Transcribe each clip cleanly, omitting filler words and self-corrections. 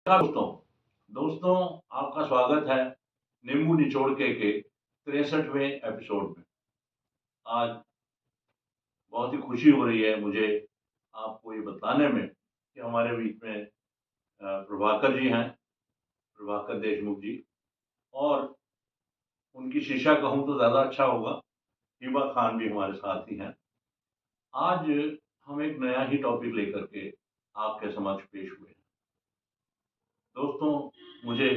नमस्कार दोस्तों आपका स्वागत है नींबू निचोड़ के 63वें एपिसोड में। आज बहुत ही खुशी हो रही है मुझे आपको ये बताने में कि हमारे बीच में प्रभाकर जी हैं, प्रभाकर देशमुख जी, और उनकी शिष्या कहूँ तो ज़्यादा अच्छा होगा, हिबा खान भी हमारे साथ ही हैं। आज हम एक नया ही टॉपिक लेकर के आपके समक्ष पेश हुए हैं। दोस्तों, मुझे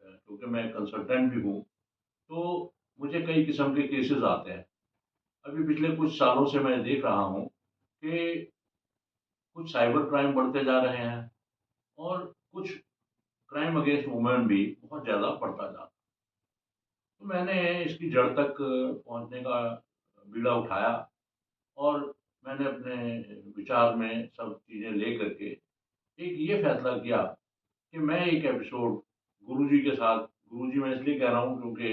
क्योंकि मैं कंसल्टेंट भी हूँ, तो मुझे कई किस्म के केसेस आते हैं। अभी पिछले कुछ सालों से मैं देख रहा हूँ कि कुछ साइबर क्राइम बढ़ते जा रहे हैं और कुछ क्राइम अगेंस्ट वुमेन भी बहुत ज़्यादा बढ़ता जा रहा है। तो मैंने इसकी जड़ तक पहुँचने का बीड़ा उठाया और मैंने अपने विचार में सब चीज़ें ले करके एक ये फैसला किया कि मैं एक एपिसोड गुरुजी के साथ, गुरुजी मैं इसलिए कह रहा हूँ क्योंकि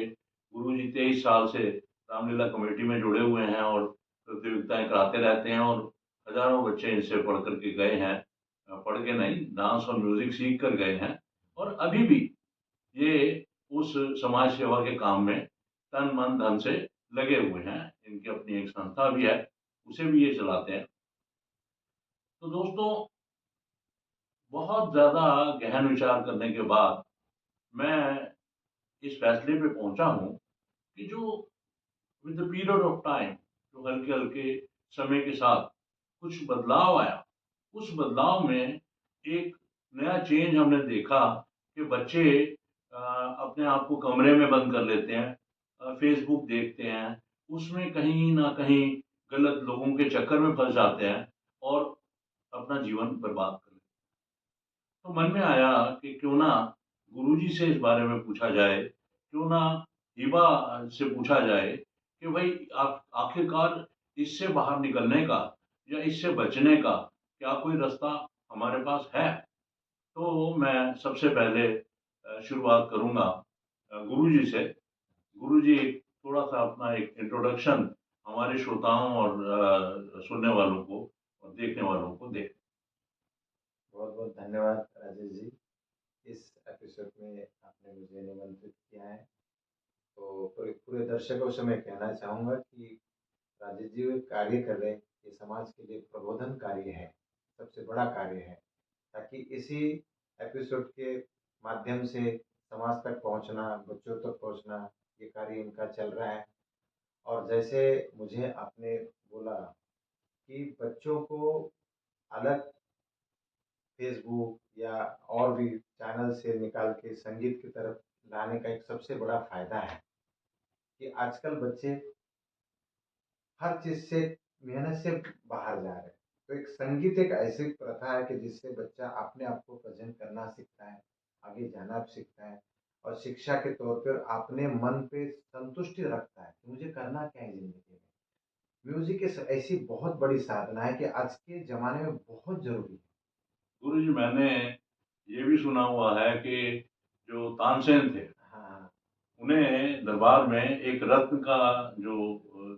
गुरुजी 23 साल से रामलीला कमेटी में जुड़े हुए हैं और प्रतियोगिताएं कराते रहते हैं और हजारों बच्चे इनसे पढ़ करके गए हैं। पढ़ के नहीं, डांस और म्यूजिक सीख कर गए हैं और अभी भी ये उस समाज सेवा के काम में तन मन धन से लगे हुए हैं। इनकी अपनी एक संस्था भी है, उसे भी ये चलाते हैं। तो दोस्तों, बहुत ज्यादा गहन विचार करने के बाद मैं इस फैसले पे पहुंचा हूं कि जो with the period of time, जो हल्के हल्के समय के साथ कुछ बदलाव आया, उस बदलाव में एक नया चेंज हमने देखा कि बच्चे अपने आप को कमरे में बंद कर लेते हैं, फेसबुक देखते हैं, उसमें कहीं ना कहीं गलत लोगों के चक्कर में फंस जाते हैं और अपना जीवन बर्बाद कर लेते हैं। तो मन में आया कि क्यों ना गुरुजी से इस बारे में पूछा जाए, क्यों ना हिबा से पूछा जाए कि भाई आप आखिरकार इससे बाहर निकलने का या इससे बचने का क्या कोई रास्ता हमारे पास है। तो मैं सबसे पहले शुरुआत करूंगा गुरुजी से। गुरुजी, थोड़ा सा अपना एक इंट्रोडक्शन हमारे श्रोताओं और सुनने वालों को और देखने वालों को दे। बहुत बहुत धन्यवाद राजेश जी। इस एपिसोड में आपने मुझे निमंत्रित किया है, तो पूरे पूरे दर्शकों से मैं कहना चाहूँगा कि राजेश जी जो कार्य कर रहे हैं ये समाज के लिए प्रबोधन कार्य है, सबसे बड़ा कार्य है, ताकि इसी एपिसोड के माध्यम से समाज तक पहुँचना, बच्चों तक पहुँचना, ये कार्य इनका चल रहा है। और जैसे मुझे आपने बोला कि बच्चों को अलग फेसबुक या और भी चैनल से निकाल के संगीत की तरफ लाने का एक सबसे बड़ा फायदा है कि आजकल बच्चे हर चीज से मेहनत से बाहर जा रहे हैं। तो एक संगीत एक ऐसी प्रथा है कि जिससे बच्चा अपने आप को प्रेजेंट करना सीखता है, आगे जाना सीखता है और शिक्षा के तौर पर अपने मन पे संतुष्टि रखता है कि मुझे करना क्या है जिंदगी में। म्यूजिक एक ऐसी बहुत बड़ी साधना है कि आज के जमाने में बहुत जरूरी है। गुरुजी, मैंने ये भी सुना हुआ है कि जो तानसेन थे, हाँ, उन्हें दरबार में एक रत्न का जो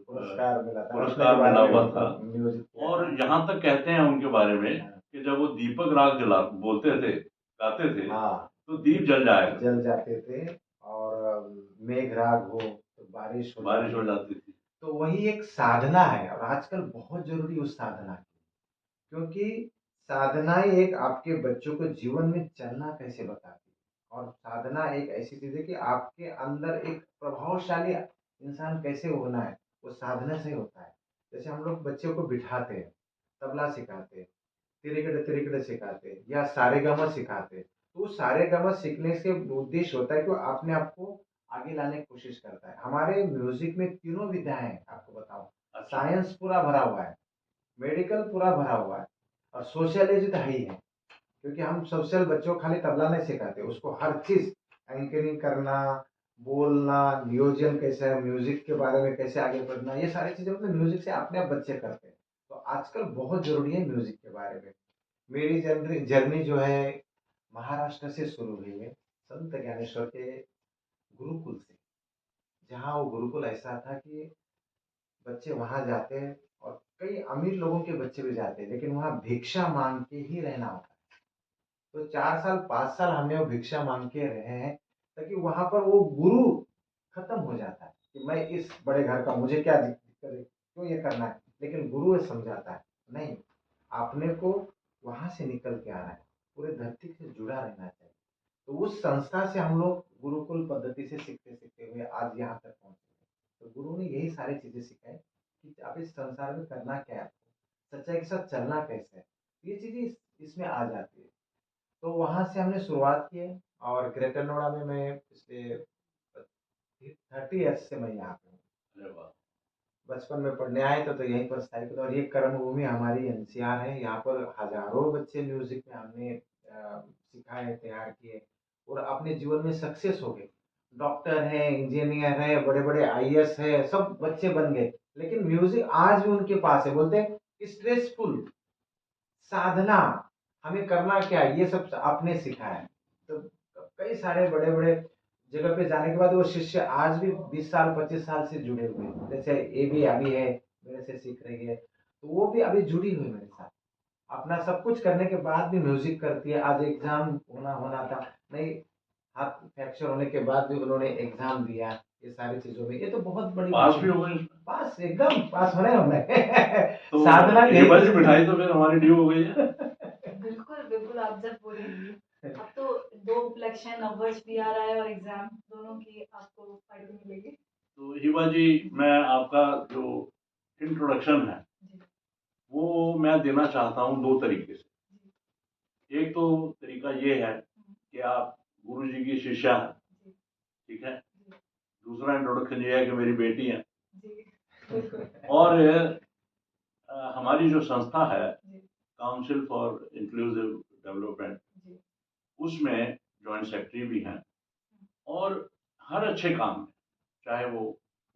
पुरस्कार मिला था, रत्न के पुरस्कार बारे मिला में हुआ था। उनको म्यूजिक किया और था। यहाँ तक कहते हैं उनके बारे में हाँ, कि जब वो दीपक राग जला बोलते थे, गाते थे, हाँ, तो दीप जल जाया करते, जल जाते थे। और मेघ राग हो तो बारिश हो बारिश हो जाती थी। जाती थी। तो वही एक साधना है और आजकल बहुत जरूरी उस साधना की, क्योंकि साधना ही एक आपके बच्चों को जीवन में चलना कैसे बताती है। और साधना एक ऐसी चीज है कि आपके अंदर एक प्रभावशाली इंसान कैसे होना है, वो साधना से ही होता है। जैसे हम लोग बच्चों को बिठाते हैं, तबला सिखाते हैं, तिरिगड़ तिरिगड़ सिखाते हैं या सारेगामा सिखाते हैं, तो वो सारेगामा सीखने से उद्देश्य होता है कि वो अपने आप को आगे लाने की कोशिश करता है। हमारे म्यूजिक में तीनों विधाएं हैं, आपको बताऊं। अच्छा। साइंस पूरा भरा हुआ है, मेडिकल पूरा भरा हुआ है और सोशियोलॉजी तो है ही है। क्योंकि हम सोशल बच्चों को खाली तबला नहीं सिखाते, उसको हर चीज एंकरिंग करना, बोलना, नियोजन कैसे है, म्यूजिक के बारे में कैसे आगे बढ़ना, ये सारी चीजें मतलब म्यूजिक से अपने आप बच्चे करते हैं। तो आजकल बहुत जरूरी है म्यूजिक के बारे में। मेरी जर्नी जर्नी जो है महाराष्ट्र से शुरू हुई है, संत ज्ञानेश्वर के गुरुकुल से। जहाँ वो गुरुकुल ऐसा था कि बच्चे वहां जाते हैं और कई अमीर लोगों के बच्चे भी जाते हैं, लेकिन वहां भिक्षा मांग के ही रहना होता है। तो 4 साल 5 साल हमने वो भिक्षा मांग के रहे हैं, ताकि वहां पर वो गुरु खत्म हो जाता है कि मैं इस बड़े घर का, मुझे क्या दिक्कत है, क्यों ये करना है। लेकिन गुरु ये समझाता है, नहीं, आपने को वहां से निकल के आना है, पूरे धरती से जुड़ा रहना चाहिए। तो उस संस्था से हम लोग गुरुकुल पद्धति से सीखते सीखते हुए आज यहाँ तक पहुंचे। तो गुरु ने यही सारी चीजें सिखाई कि आप इस संसार में करना क्या है, आपको सच्चाई के साथ चलना कैसे है, ये चीजें इसमें आ जाती है। तो वहां से हमने शुरुआत की है, और ग्रेटर नोएडा में मैं पिछले 30 ईयर्स से मैं यहाँ पे हूँ। अरे वाह। बचपन में पढ़ने आए तो यहीं पर स्थायी किया, और ये कर्म भूमि हमारी एनसीआर है। यहाँ पर हजारों बच्चे म्यूजिक में हमने सिखाए, तैयार किए, और अपने जीवन में सक्सेस हो गए। डॉक्टर है, इंजीनियर है, बड़े बड़े आईएएस है, सब बच्चे बन गए। लेकिन म्यूजिक आज भी उनके पास है, बोलते हैं स्ट्रेसफुल साधना, हमें करना क्या है, ये सब आपने सीखा है। तो कई सारे बड़े बड़े जगह पे जाने के बाद वो शिष्य आज भी 20 साल 25 साल से जुड़े हुए हैं। जैसे ये भी अभी है, मेरे से सीख रही है, तो वो भी अभी जुड़ी हुई है मेरे साथ। अपना सब कुछ करने के बाद भी म्यूजिक करती है। आज एग्जाम होना होना था, नहीं, हाथ फ्रैक्चर होने के बाद भी उन्होंने एग्जाम दिया। ये सारी चीजों में ये तो बहुत बड़ी पास बात भी है। हो गए। पास, एकदम पास होने हमने तो साधना ये बस मिठाई तो फिर हमारी ड्यू हो गई है। बिल्कुल बिल्कुल, आप जब बोलेंगी। अब तो 2 उपलक्ष्य, नववर्ष भी आ रहा है और एग्जाम, दोनों की आपको पार्टी मिलेगी। तो हिबा जी, मैं आपका जो इंट्रोडक्शन है जी वो मैं देना चाहता हूँ 2 तरीके से। जी एक तो तरीका ये है कि आप गुरु जी की शिष्या हैं, जी ठीक है। जी दूसरा इंट्रोडक्शन ये है कि मेरी बेटी है। जी बिल्कुल और हमारी जो संस्था है जी काउंसिल फॉर इंक्लूसिव डेवलपमेंट, जी उसमें जॉइंट सेक्रेटरी भी हैं। और हर अच्छे काम में, चाहे वो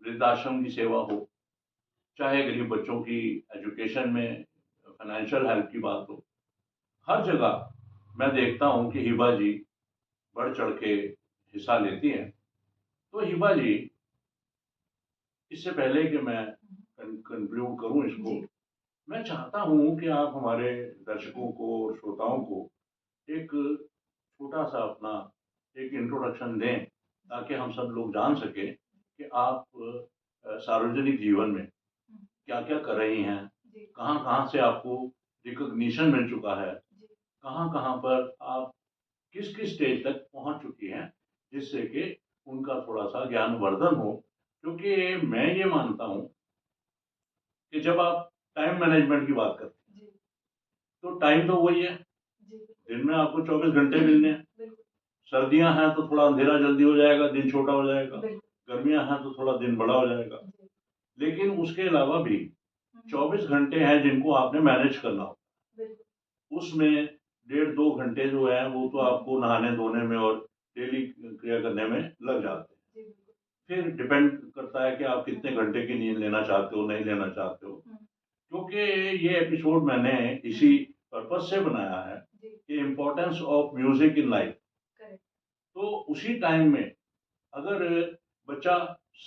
वृद्धाश्रम की सेवा हो, चाहे गरीब बच्चों की एजुकेशन में फाइनेंशियल हेल्प की बात हो, हर जगह मैं देखता हूँ कि हिबा जी बढ़ चढ़ के हिस्सा लेती हैं। तो हिबा जी, इससे पहले कि मैं कंक्लूड करूँ इसको, जी मैं चाहता हूँ कि आप हमारे दर्शकों को और श्रोताओं को एक छोटा सा अपना एक इंट्रोडक्शन दें, ताकि हम सब लोग जान सकें कि आप सार्वजनिक जीवन में क्या क्या कर रही हैं, जी कहाँ कहाँ से आपको रिकॉग्निशन मिल चुका है, जी कहाँ कहाँ पर आप किस किस स्टेज तक पहुंच चुकी हैं, जिससे कि उनका थोड़ा सा ज्ञानवर्धन हो। क्योंकि मैं ये मानता हूँ कि जब आप टाइम मैनेजमेंट की बात करते जी हैं, तो टाइम तो वही है, जी दिन में आपको 24 घंटे मिलने हैं। बिल्कुल सर्दियां हैं तो थोड़ा अंधेरा जल्दी हो जाएगा, दिन छोटा हो जाएगा। बिल्कुल गर्मियां हैं तो थोड़ा दिन बड़ा हो जाएगा। जी लेकिन उसके अलावा भी हम्म, 24 घंटे हैं जिनको आपने मैनेज करना हो। बिल्कुल उसमें 1.5-2 घंटे जो है वो तो हम्म, आपको नहाने धोने में और डेली क्रिया करने में लग जाते हैं। जी बिल्कुल फिर डिपेंड करता है कि आप कितने घंटे की नींद लेना चाहते हो, नहीं लेना चाहते हो। हम्म, क्योंकि ये एपिसोड मैंने इसी पर्पज से बनाया है जी कि importance of music in life. Correct तो उसी टाइम में अगर बच्चा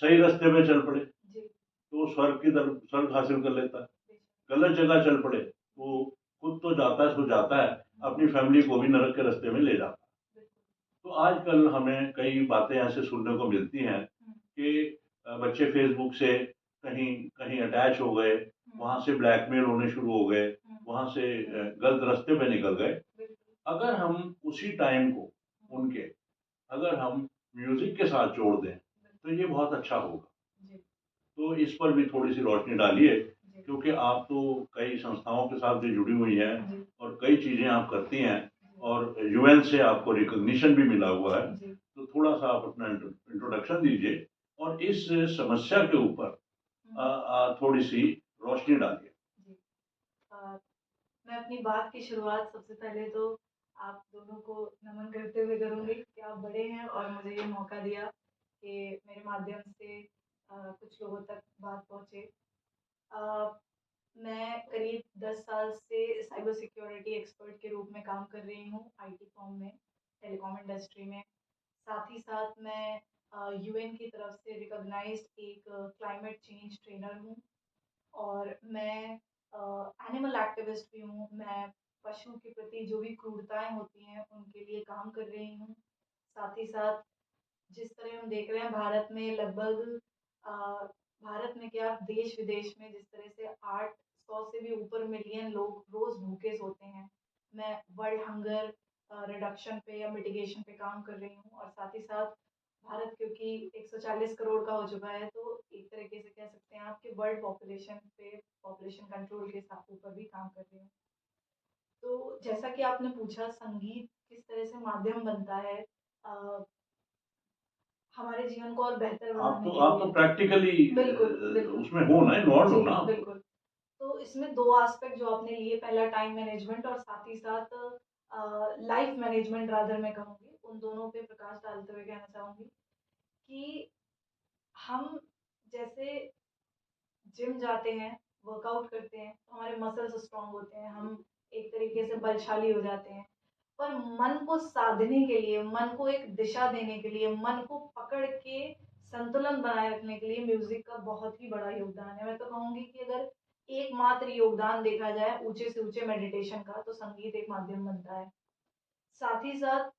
सही रास्ते पे चल पड़े जी तो स्वर्ग की तरफ स्वर्ग हासिल कर लेता है। बेशक, गलत जगह चल पड़े तो खुद तो जाता है, सो जाता है, अपनी फैमिली को भी नरक के रास्ते में ले जाता है। बिल्कुल तो आजकल हमें कई बातें ऐसे सुनने को मिलती हैं कि बच्चे फेसबुक से कहीं कहीं अटैच हो गए, वहां से ब्लैकमेल होने शुरू हो गए, वहां से गलत रास्ते पे निकल गए। बिल्कुल अगर हम उसी टाइम को उनके अगर हम म्यूजिक के साथ जोड़ दें तो ये बहुत अच्छा होगा। जी तो इस पर भी थोड़ी सी रोशनी डालिए, जी क्योंकि आप तो कई संस्थाओं के साथ भी जुड़ी हुई हैं जी और कई चीज़ें आप करती हैं, और यूएन से आपको रिकॉग्निशन भी मिला हुआ है। जी तो थोड़ा सा आप अपना इंट्रोडक्शन दीजिए और इस समस्या के ऊपर थोड़ी सी रोशनी डालिए। जी अ, मैं अपनी बात की शुरुआत सबसे पहले तो आप दोनों को नमन करते हुए करूँगी कि आप बड़े हैं और मुझे ये मौका दिया कि मेरे माध्यम से कुछ लोगों तक बात पहुँचे। अ, मैं करीब 10 साल से साइबर सिक्योरिटी एक्सपर्ट के रूप में काम कर रही हूँ आईटी फर्म में, टेलीकॉम इंडस्ट्री में। साथ ही साथ मैं यूएन की तरफ से रिकॉग्नाइज्ड एक क्लाइमेट चेंज ट्रेनर हूँ, और मैं एनिमल एक्टिविस्ट भी हूँ। मैं पशुओं के प्रति जो भी क्रूरताएं होती हैं उनके लिए काम कर रही हूँ। साथ ही साथ जिस तरह हम देख रहे हैं भारत में लगभग भारत में क्या देश विदेश में जिस तरह से 800 से भी ऊपर मिलियन लोग रोज भूखे सोते हैं, मैं वर्ल्ड हंगर रिडक्शन पे या मिटिगेशन पे काम कर रही हूँ। और साथ ही साथ भारत क्योंकि 140 करोड़ का हो चुका है, तो एक तरीके से कह सकते हैं आपके वर्ल्ड पॉपुलेशन पे पॉपुलेशन कंट्रोल के साथ ऊपर भी काम कर रही हूँ। तो जैसा कि आपने पूछा संगीत किस तरह से माध्यम बनता है हमारे जीवन को और बेहतर बनाने के आप तो लिए। प्रैक्टिकली बिल्कुल उसमें हो ना, इन्वॉल्व हो जी ना आप तो। बिल्कुल। तो इसमें 2 एस्पेक्ट जो आपने लिए, पहला टाइम मैनेजमेंट और साथ ही साथ लाइफ मैनेजमेंट रादर मैं कहूँगी, उन दोनों पे प्रकाश डालते हुए कहना चाहूँगी कि हम जैसे जिम जाते हैं, वर्कआउट करते हैं, तो हमारे मसल्स स्ट्रॉन्ग होते हैं, हम एक तरीके से बलशाली हो जाते हैं। पर मन को साधने के लिए, मन को एक दिशा देने के लिए, मन को पकड़ के संतुलन बनाए रखने के लिए म्यूज़िक का बहुत ही बड़ा योगदान है। मैं तो कहूँगी कि अगर एकमात्र योगदान देखा जाए ऊँचे से ऊँचे मेडिटेशन का, तो संगीत एक माध्यम बनता है। साथ ही साथ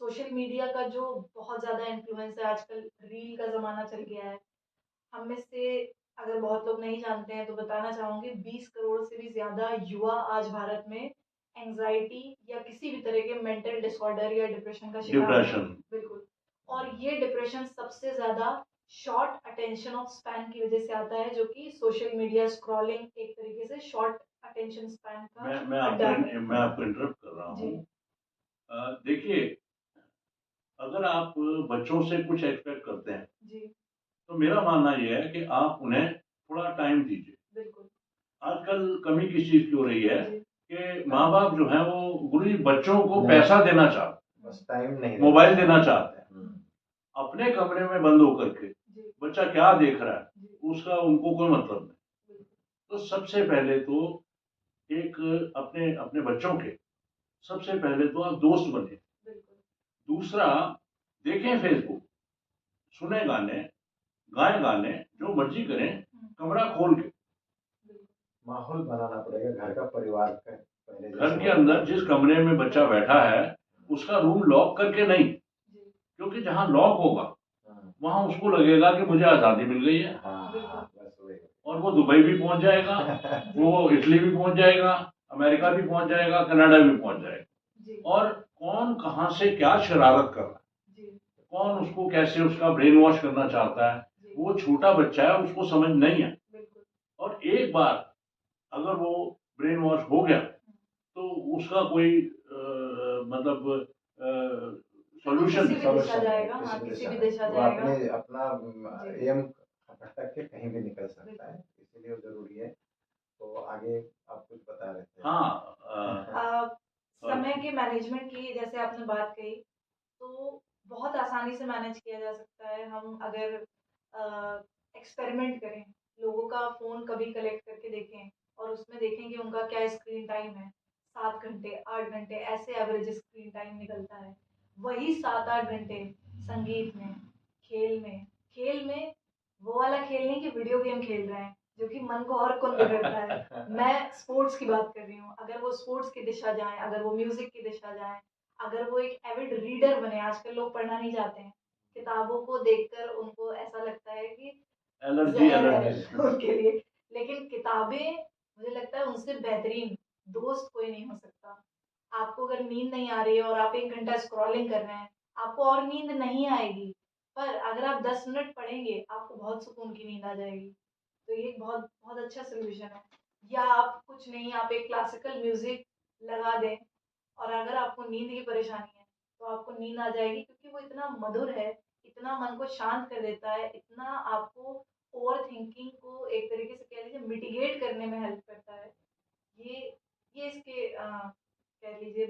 सोशल मीडिया का जो बहुत ज़्यादा इन्फ्लुएंस है आजकल, रील का ज़माना चल गया है। हम में से अगर बहुत लोग नहीं जानते हैं तो बताना चाहूँगी 20 करोड़ से भी ज़्यादा युवा आज भारत में एंग्जायटी या किसी भी तरह के मेंटल डिसऑर्डर या डिप्रेशन का शिकार हैं। डिप्रेशन। बिल्कुल। और ये डिप्रेशन सबसे ज़्यादा शॉर्ट अटेंशन ऑफ स्पैन की वजह से आता है, जो कि सोशल मीडिया स्क्रॉलिंग एक तरीके से शॉर्ट अटेंशन स्पैन का अड्डा है। मैं आपको इंटरप्ट कर रहा जी, हूँ। देखिए, अगर आप बच्चों से कुछ एक्सपेक्ट करते हैं, जी, तो मेरा मानना ये है कि आप उन्हें थोड़ा टाइम दीजिए। बिल्कुल। आजकल कमी किस चीज़ की हो रही है जी, कि माँ-बाप जो हैं वो गुरुजी बच्चों को नहीं। पैसा देना चाहते हैं, बस टाइम नहीं मोबाइल देना चाहते हैं। हम्म, अपने कमरे में बंद होकर के जी, बच्चा क्या देख रहा है, जी, उसका उनको कोई मतलब नहीं। बिल्कुल, तो सबसे पहले तो एक अपने अपने बच्चों के सबसे पहले तो आप दोस्त बने। बिल्कुल, दूसरा, देखें फेसबुक, सुने गाने, गाएँ गाने, जो मर्ज़ी करें, कमरा खोल के। बिल्कुल, माहौल बनाना पड़ेगा घर का, परिवार का पहले घर जैसे के होता अंदर था। जिस कमरे में बच्चा बैठा है, उसका रूम लॉक करके नहीं, जी, क्योंकि जहाँ लॉक होगा, हाँ, वहाँ उसको लगेगा कि मुझे आज़ादी मिल गई है, हाँ, बस वही। और वो दुबई भी पहुँच जाएगा, वो इटली भी पहुँच जाएगा, अमेरिका भी पहुँच जाएगा, कनाडा भी पहुँच जाएगा। जी, और कौन कहाँ से क्या शरारत कर रहा है, जी, कौन उसको कैसे उसका ब्रेन वॉश करना चाहता है, जी, वो छोटा बच्चा है, उसको समझ नहीं है। बिल्कुल, और एक बार अगर वो ब्रेन वॉश हो गया, तो उसका कोई मतलब सॉल्यूशन किसी नहीं। भी दिशा जाएगा, हाँ, किसी भी दिशा वो जाएगा। अपने अपना जी, एम भटक के कहीं भी निकल सकता बिल्कुल। है, इसीलिए वो जरूरी है। तो आगे आप कुछ बता रहे थे। हाँ, समय के मैनेजमेंट की जैसे आपने बात कही, तो बहुत आसानी से मैनेज किया जा सकता है। हम अगर एक्सपेरिमेंट करें, लोगों का फ़ोन कभी कलेक्ट करके देखें और उसमें देखें कि उनका क्या स्क्रीन टाइम है। 7 घंटे, 8 घंटे ऐसे एवरेज स्क्रीन टाइम निकलता है। वही 7-8 घंटे संगीत में, खेल में, खेल में वो वाला खेल नहीं कि वीडियो गेम खेल रहे हैं, जो कि मन को और कुंद करता है। मैं स्पोर्ट्स की बात कर रही हूँ। अगर वो स्पोर्ट्स की दिशा जाएँ, अगर वो म्यूज़िक की दिशा जाएँ, अगर वो एक एविड रीडर बने। आजकल लोग पढ़ना नहीं चाहते हैं। किताबों को देखकर उनको ऐसा लगता है कि एलर्जी ज़हर है एलर्जी। उनके लिए। लेकिन किताबें मुझे लगता है उनसे बेहतरीन दोस्त कोई नहीं हो सकता। आपको अगर नींद नहीं आ रही है और आप 1 घंटा स्क्रॉलिंग कर रहे हैं, आपको और नींद नहीं आएगी। पर अगर आप 10 मिनट पढ़ेंगे, आपको बहुत सुकून की नींद आ जाएगी। तो ये एक बहुत बहुत अच्छा सॉल्यूशन है। या आप कुछ नहीं, आप एक क्लासिकल म्यूज़िक लगा दें और अगर आपको नींद की परेशानी है, तो आपको नींद आ जाएगी क्योंकि वो इतना मधुर है, इतना मन को शांत कर देता है, इतना आपको ओवर थिंकिंग को एक तरीके से कह लीजिए मिटिगेट करने में हेल्प करता है। ये ये इसके कह लीजिए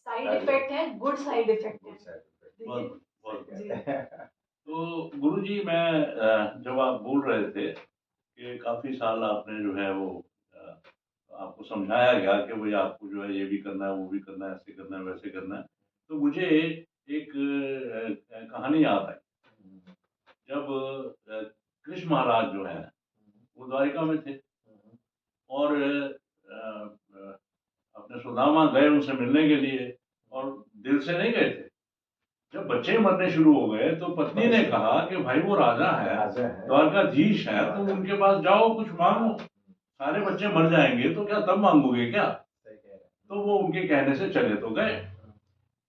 साइड इफ़ेक्ट हैं, गुड साइड इफ़ेक्ट हैं। ठीक है? बहुत बहुत जी, तो गुरुजी, मैं जब आप बोल रहे थे कि काफ़ी साल आपने जो है वो अ, आपको समझाया गया कि भाई आपको जो है ये भी करना है, वो भी करना है, ऐसे करना है, वैसे करना है। तो मुझे एक कहानी याद आई। जब कृष्ण महाराज जो हैं, वो द्वारिका में थे, और आपने सुना सुदामा गए उनसे मिलने के लिए, और दिल से नहीं गए थे। जब बच्चे मरने शुरू हो गए तो पत्नी ने कहा कि भाई वो राजा है, द्वारकाधीश है, तुम उनके पास जाओ, कुछ मांगो, सारे बच्चे मर जाएंगे तो क्या तब मांगोगे क्या? तो वो उनके कहने से चले तो गए।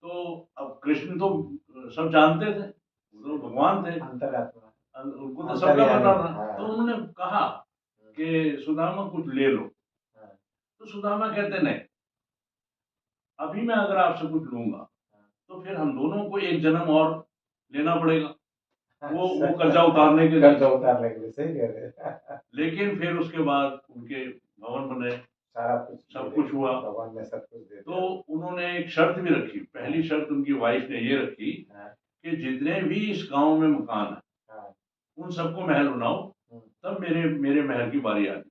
तो अब कृष्ण तो सब जानते थे, वो तो भगवान थे, उनको तो सबका पता था। तो उन्होंने कहा कि सुदामा कुछ ले लो। तो सुदामा कहते नहीं, अभी मैं अगर आपसे कुछ लूंगा तो फिर हम दोनों को एक जन्म और लेना पड़ेगा, वो कर्जा उतारने के लिए। सही कह रहे। लेकिन फिर उसके बाद उनके भवन बने, सारा कुछ सब कुछ हुआ, भगवान ने सब कुछ दे दिया। तो उन्होंने एक शर्त भी रखी। पहली शर्त उनकी वाइफ ने ये रखी कि जितने भी इस गांव में मकान है उन सबको महल बनाओ, तब मेरे महल की बारी आती।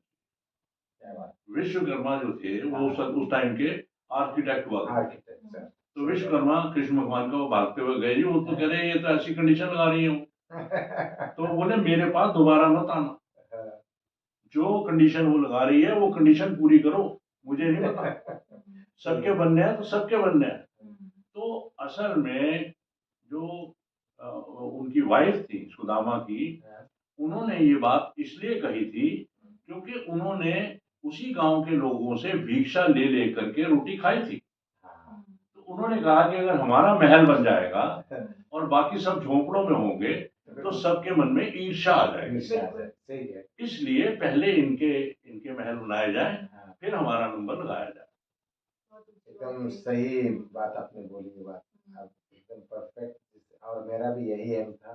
विश्वकर्मा जो थे वो उस टाइम के आर्किटेक्ट हुआ करते थे। तो विश्वकर्मा कृष्ण भगवान का वो भागते हुए गए, वो तो कह रहे ये तो ऐसी कंडीशन लगा रही हूँ। तो बोले मेरे पास दोबारा मत आना, जो कंडीशन वो लगा रही है वो कंडीशन पूरी करो, मुझे नहीं पता। सबके बनने हैं तो सबके बनने हैं। तो असल में जो उनकी वाइफ थी सुदामा की, उन्होंने ये बात इसलिए कही थी क्योंकि उन्होंने उसी गांव के लोगों से भिक्षा ले लेकर के रोटी खाई थी। तो उन्होंने कहा कि अगर हमारा महल बन जाएगा और बाकी सब झोंपड़ों में होंगे तो सबके मन में ईर्ष्या आ जाएगी। इसलिए पहले इनके महल बनाए जाए, फिर हमारा नंबर लगाया जाए। एकदम सही बात आपने बोली, ये बात आप एकदम परफेक्ट। और मेरा भी यही एम था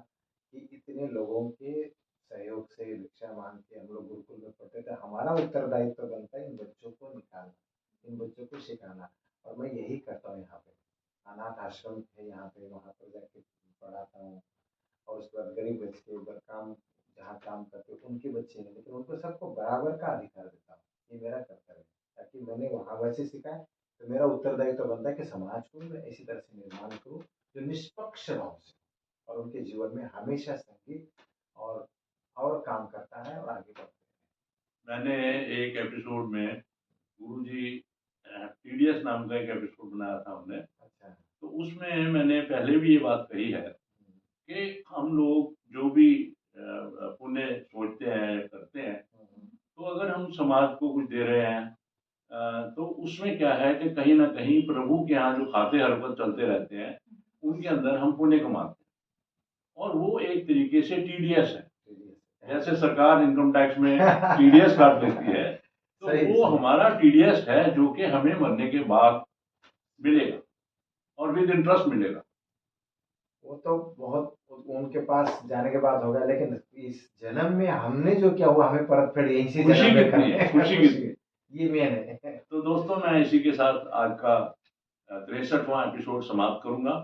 कि इतने लोगों के सहयोग से भिक्षा मांग के हम लोग गुरुकुल में पढ़ते थे, हमारा उत्तरदायित्व बनता है इन बच्चों को निकालना, इन बच्चों को सिखाना। और मैं यही करता हूँ। यहाँ पे अनाथ आश्रम थे, यहाँ पे वहाँ पर जाके पढ़ाता हूँ। और उसके बाद गरीब बच्चे के ऊपर काम, जहाँ काम करते उनके बच्चे हैं, लेकिन उनको सबको बराबर का अधिकार देता हूँ। ये मेरा कर्तव्य है, ताकि मैंने वहाँ वैसे सीखा है तो मेरा उत्तरदायित्व बनता है कि समाज को मैं इसी तरह से निर्माण करूँ जो निष्पक्ष भाव से और उनके जीवन में हमेशा संगीत और काम करता है और आगे बढ़ता है। मैंने एक एपिसोड में गुरुजी टीडीएस नाम का एक एपिसोड बनाया था हमने। अच्छा। तो उसमें मैंने पहले भी ये बात कही है कि हम लोग जो भी पुण्य सोचते हैं करते हैं, तो अगर हम समाज को कुछ दे रहे हैं तो उसमें क्या है कि कहीं ना कहीं प्रभु के यहाँ जो खाते हरकत चलते रहते हैं उनके अंदर हम पुण्य कमाते हैं, और वो एक तरीके से टीडीएस है। जैसे सरकार इनकम टैक्स में टीडीएस काट लेती है, तो वो हमारा टीडीएस है जो कि हमें मरने के बाद मिलेगा और विद इंटरेस्ट मिलेगा। वो तो बहुत उनके पास जाने के बाद होगा, लेकिन इस जन्म में हमने जो किया हुआ हमें परत फेड़ यहीं से खुशी कितनी है, खुशी कितनी, ये मेन है। तो दोस्तों मैं इसी के साथ आज का 63वां एपिसोड समाप्त करूंगा,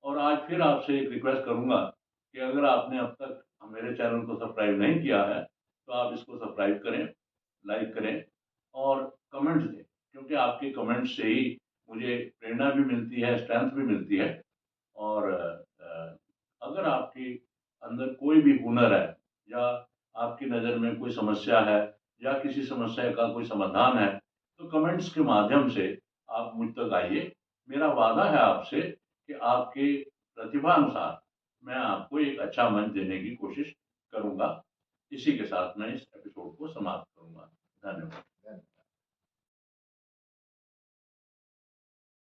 और आज फिर आपसे एक रिक्वेस्ट करूंगा कि अगर आपने अब तक मेरे चैनल को सब्सक्राइब नहीं किया है तो आप इसको सब्सक्राइब करें, लाइक करें और कमेंट्स दें, क्योंकि आपके कमेंट्स से ही मुझे प्रेरणा भी मिलती है, स्ट्रेंथ भी मिलती है। और अगर आपके अंदर कोई भी हुनर है या आपकी नज़र में कोई समस्या है या किसी समस्या का कोई समाधान है, तो कमेंट्स के माध्यम से आप मुझ तक आइए। मेरा वादा है आपसे कि आपके प्रतिभा अनुसार मैं आपको एक अच्छा मंच देने की कोशिश करूंगा। इसी के साथ मैं इस एपिसोड को समाप्त करूंगा। धन्यवाद।